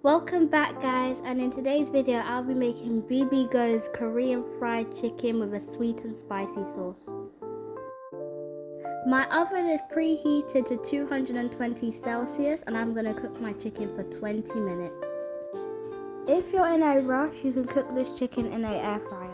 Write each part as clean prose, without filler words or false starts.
Welcome back guys, and in today's video I'll be making BB Go's Korean fried chicken with a sweet and spicy sauce. My oven is preheated to 220 Celsius and I'm going to cook my chicken for 20 minutes. If you're in a rush, you can cook this chicken in an air fryer.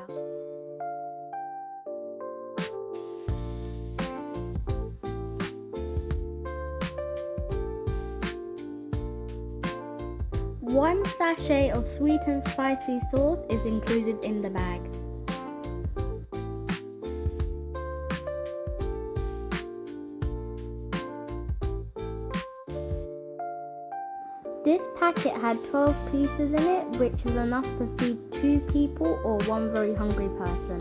One sachet of sweet and spicy sauce is included in the bag. This packet had 12 pieces in it, which is enough to feed 2 people or one very hungry person.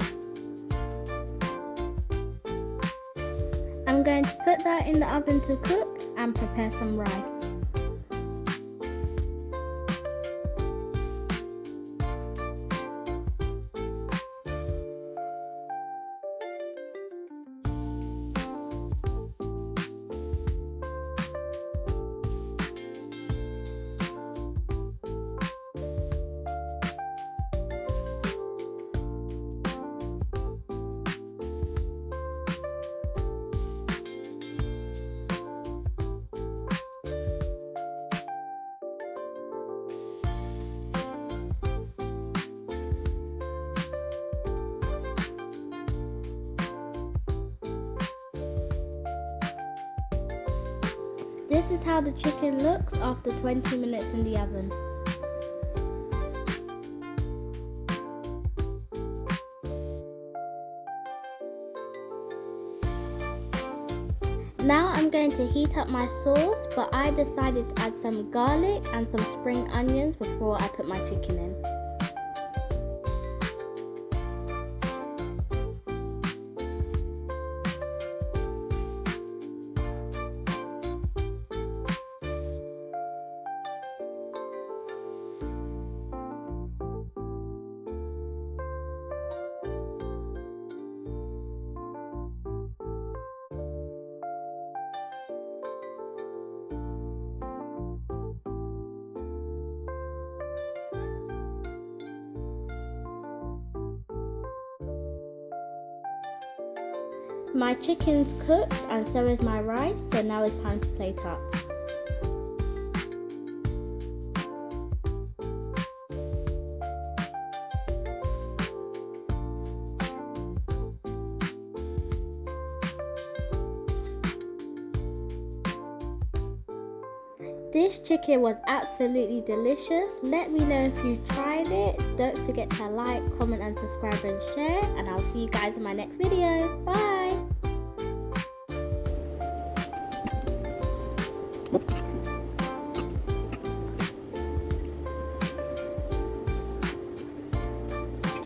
I'm going to put that in the oven to cook and prepare some rice. This is how the chicken looks after 20 minutes in the oven. Now I'm going to heat up my sauce, but I decided to add some garlic and some spring onions before I put my chicken in. My chicken's cooked and so is my rice, so now it's time to plate up. This chicken was absolutely delicious. Let me know if you tried it. Don't forget to like, comment and subscribe and share, and I'll see you guys in my next video. Bye!